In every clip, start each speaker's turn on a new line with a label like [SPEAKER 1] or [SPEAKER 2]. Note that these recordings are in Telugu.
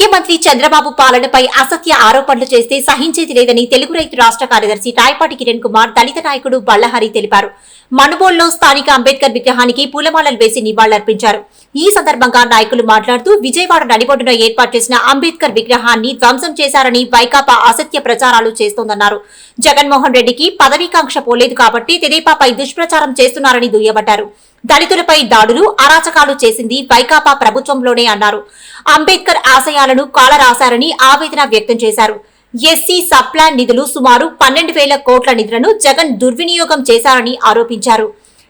[SPEAKER 1] ముఖ్యమంత్రి చంద్రబాబు పాలనపై అసత్య ఆరోపణలు చేస్తే సహించేది లేదని తెలుగు రైతు రాష్ట్ర కార్యదర్శి రాయపాటి కిరణ్ కుమార్ దళిత నాయకుడు బళ్లహరి తెలిపారు. మనుబోలులో స్థానిక అంబేద్కర్ విగ్రహానికి పూలమాలలు వేసి నివాళులర్పించారు. ఈ సందర్భంగా నాయకులు మాట్లాడుతూ విజయవాడ నడిబొడ్డున ఏర్పాటు చేసిన అంబేద్కర్ విగ్రహాన్ని ధ్వంసం చేశారని వైకాపా అసత్య ప్రచారాలు చేస్తోందన్నారు. జగన్మోహన్ రెడ్డికి పదవీకాంక్ష పోలేదు కాబట్టి తెదేపాపై దుష్ప్రచారం చేస్తున్నారని దుయ్యబట్టారు. దళితులపై దాడులు అరాచకాలు చేసింది వైకాపా ప్రభుత్వంలోనే అన్నారు. అంబేద్కర్ ఆశయాలను కాలరాశారని ఆవేదన వ్యక్తం చేశారు. ఎస్సీ సబ్ప్లాన్ నిధులు సుమారు 12,000 కోట్ల నిధులను జగన్ దుర్వినియోగం చేశారని ఆరోపించారు.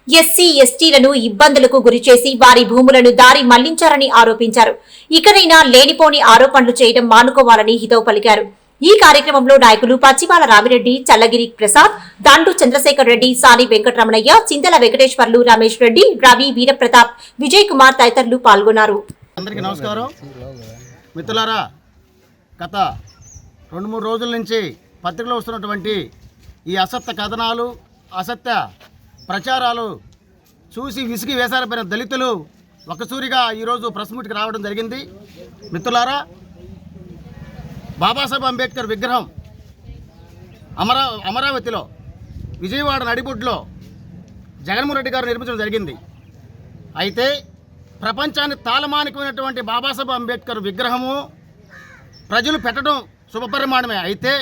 [SPEAKER 1] ఎస్సీ ఎస్టీలను ఇబ్బందులకు గురిచేసి వారి భూములను దారి మళ్లించారని ఆరోపించారు. ఇకనైనా లేనిపోని ఆరోపణలు చేయడం మానుకోవాలని హితవు పలికారు. ఈ కార్యక్రమంలో నాయకులు పచ్చిమాల రామిరెడ్డి, చల్లగిరి ప్రసాద్, దండు చంద్రశేఖర్ రెడ్డి, సాని వెంకటరమణయ్య, చింతల వెంకటేశ్వర్లు, రమేష్ రెడ్డి, రవి, వీరప్రతాప్, విజయ్ కుమార్ తదితరులు పాల్గొన్నారు.
[SPEAKER 2] అందరికీ నమస్కారం. మిత్రులారా, గత 2-3 రోజుల నుంచి పత్రికలో వస్తున్నటువంటి ఈ అసత్య కథనాలు, అసత్య ప్రచారాలు చూసి విసిగి వేసారిపోయిన దళితులు ఒకసూరిగా ఈరోజు ప్రెస్ మీట్కి రావడం జరిగింది. మిత్రులారా, బాబాసాహెబ్ అంబేద్కర్ విగ్రహం అమరావతిలో విజయవాడ నడిబొడ్డులో జగన్మోహన్ రెడ్డి గారు నిర్మించడం జరిగింది. అయితే ప్రపంచానికి తాళమానికమైనటువంటి బాబాసాహెబ్ అంబేద్కర్ విగ్రహము ప్రజలు పెట్టడం శుభపరిమాణమే. అయితే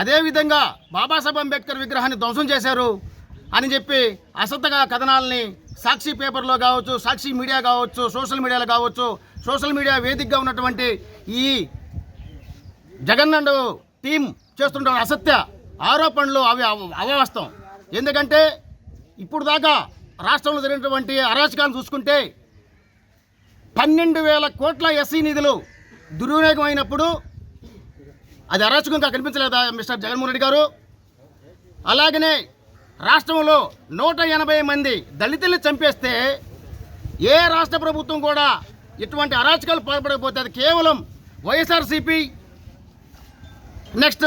[SPEAKER 2] అదేవిధంగా బాబాసాహెబ్ అంబేద్కర్ విగ్రహాన్ని ధ్వంసం చేశారు అని చెప్పి అసత్య కథనాలని సాక్షి పేపర్లో కావచ్చు, సాక్షి మీడియా కావచ్చు, సోషల్ మీడియాలో కావచ్చు, సోషల్ మీడియా వేదికగా ఉన్నటువంటి ఈ జగన్ అండ్ టీం చేస్తుంటే అసత్య ఆరోపణలు అవి అవాస్తవం. ఎందుకంటే ఇప్పుడు దాకా రాష్ట్రంలో జరిగినటువంటి అరాచకాలను చూసుకుంటే 12,000 కోట్ల ఎస్సీ నిధులు దుర్వినియోగం అయినప్పుడు అది అరాచకంగా కనిపించలేదా మిస్టర్ జగన్మోహన్ రెడ్డి గారు? అలాగనే రాష్ట్రంలో 180 మంది దళితుల్ని చంపేస్తే ఏ రాష్ట్ర ప్రభుత్వం కూడా ఇటువంటి అరాచకాలు పాల్పడకపోతే అది కేవలం వైఎస్ఆర్సీపీ, నెక్స్ట్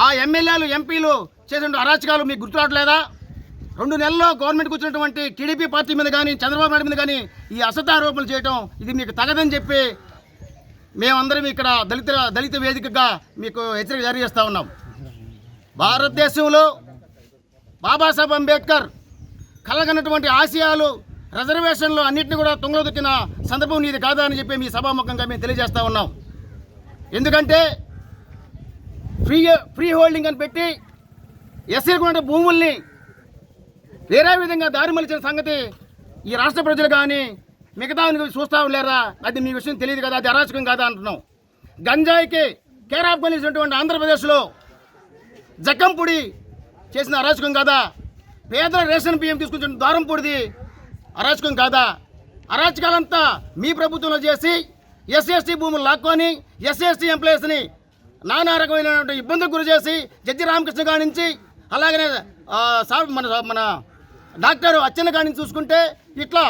[SPEAKER 2] ఆ ఎమ్మెల్యేలు, ఎంపీలు చేసిన అరాచకాలు మీకు గుర్తురావట్లేదా? 2 నెలల్లో గవర్నమెంట్కి వచ్చినటువంటి టీడీపీ పార్టీ మీద కానీ, చంద్రబాబు నాయుడు మీద కానీ ఈ అసత్య ఆరోపణలు చేయడం ఇది మీకు తగదని చెప్పి మేమందరం ఇక్కడ దళిత వేదికగా మీకు హెచ్చరిక జారీ చేస్తూ ఉన్నాం. భారతదేశంలో బాబాసాహెబ్ అంబేద్కర్ కలగనటువంటి ఆశయాలు, రిజర్వేషన్లు అన్నింటినీ కూడా తుంగలో దొక్కిన సందర్భం ఇది కాదా అని చెప్పి మీ సభాముఖంగా మేము తెలియజేస్తూ ఉన్నాం. ఎందుకంటే ఫ్రీ హోల్డింగ్ అని పెట్టి ఎస్సీలకు ఉన్న భూముల్ని వేరే విధంగా దారి మలిచిన సంగతి ఈ రాష్ట్ర ప్రజలు కానీ మిగతా చూస్తా లేరా? అది మీ విషయం తెలియదు కదా, అది అరాచకం కాదా అంటున్నాం. గంజాయికి కేర్ ఆఫ్ కలిసినటువంటి ఆంధ్రప్రదేశ్లో జక్కంపూడి చేసిన అరాచకం కాదా? పేదల రేషన్ బియ్యం తీసుకొచ్చిన ద్వారంపూడిది అరాచకం కాదా? అరాచకాలంతా మీ ప్రభుత్వంలో చేసి ఎస్సీ ఎస్టీ భూములు లాక్కొని ఎస్సీ ఎస్టీ ఎంప్లాయీస్ని నానా రకమైనటువంటి ఇబ్బందులకు గురి చేసి జడ్జి రామకృష్ణ గారి నుంచి, అలాగనే మన డాక్టర్ అచ్చెన్న గారి నుంచి చూసుకుంటే ఇట్లా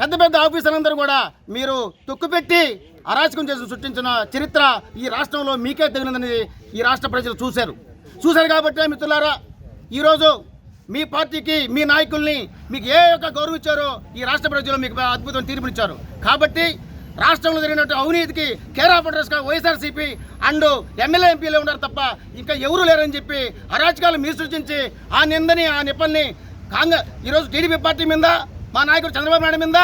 [SPEAKER 2] పెద్ద పెద్ద ఆఫీసర్లందరూ కూడా మీరు తొక్కుపెట్టి అరాచకం చేసి సృష్టించిన చరిత్ర ఈ రాష్ట్రంలో మీకే తగినదని ఈ రాష్ట్ర ప్రజలు చూశారు కాబట్టి మిత్రులారా, ఈరోజు మీ పార్టీకి, మీ నాయకుల్ని మీకు ఏ యొక్క గౌరవం ఇచ్చారో ఈ రాష్ట్ర ప్రజలు మీకు అద్భుతమైన తీర్పునిచ్చారు. కాబట్టి రాష్ట్రంలో జరిగినట్టు అవినీతికి కేర్ ఆఫ్ అడ్రస్గా వైఎస్ఆర్సీపీ అండ్ ఎమ్మెల్యే, ఎంపీలే ఉన్నారు తప్ప ఇంకా ఎవరూ లేరని చెప్పి అరాచకాలు మీరు సృష్టించి ఆ నిందని, ఆ నెపల్ని ఈరోజు టీడీపీ పార్టీ మీద, మా నాయకుడు చంద్రబాబు నాయుడు మీద,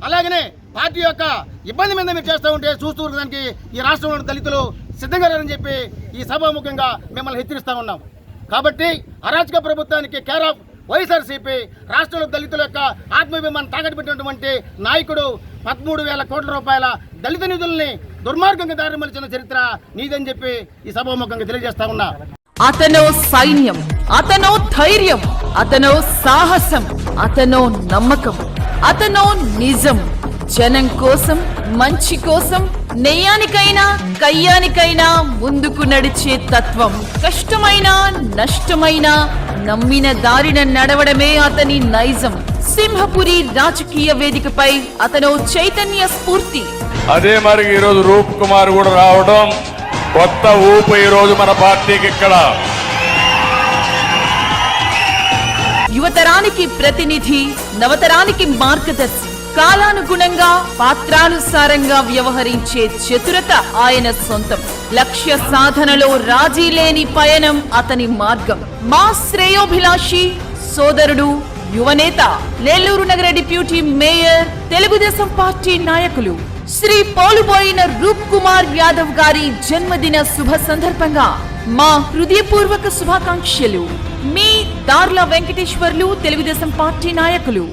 [SPEAKER 2] అలాగనే పార్టీ యొక్క ఇబ్బంది మీద మీరు చేస్తూ ఉంటే చూస్తూ ఉండడానికి ఈ రాష్ట్రంలో దళితులు సిద్ధంగా లేరని చెప్పి ఈ సభాముఖంగా మిమ్మల్ని హెచ్చరిస్తూ ఉన్నాం. కాబట్టి అరాచక ప్రభుత్వానికి కేర్ ఆఫ్ వైఎస్ఆర్సీపీ రాష్ట్రంలో దళితుల యొక్క ఆత్మవిమానం తాకట్టు పెట్టినటువంటి నాయకుడు 13,000 కోట్ల రూపాయల దళిత నిధుల్ని దుర్మార్గంగా దారి మలిచిన చరిత్ర నీదని చెప్పి ఈ సభాముఖంగా తెలియజేస్తా ఉన్నా.
[SPEAKER 3] అతను సైన్యం, అతను ధైర్యం, అతను సాహసం, అతను నమ్మకం, అతను నిజం. జనం కోసం, మంచి కోసం, నెయ్యానికైనా కయ్యానికైనా ముందుకు నడిచే తత్వం. కష్టమైన, నష్టమైన, నమ్మిన దారిన నడవడమే అతని నైజం. సింహపురి రాజకీయ వేదికపై అతను చైతన్య స్ఫూర్తి.
[SPEAKER 4] అదే మరి ఈరోజు రూప్ కుమార్ కూడా రావడం కొత్త ఊపు ఈరోజు మన పార్టీకి. ఇక్కడ
[SPEAKER 3] యువతరానికి ప్రతినిధి, నవతరానికి మార్గదర్శి. కాలానుగుణంగా పాత్రానుసారంగా వ్యవహరించే చతురత ఆయన సొంతం. లక్ష్య సాధనలో రాజీ లేని పయనం అతని మార్గం. మా శ్రేయోభిలాషి సోదరుడు, యువనేత, నెల్లూరు నగర డిప్యూటీ మేయర్, తెలుగుదేశం పార్టీ నాయకులు శ్రీ పోలుబోయిన రూప్ కుమార్ యాదవ్ గారి జన్మదిన శుభ సందర్భంగా మా హృదయపూర్వక శుభాకాంక్షలు. మీ దార్ల వెంకటేశ్వర్లు, తెలుగుదేశం పార్టీ నాయకులు.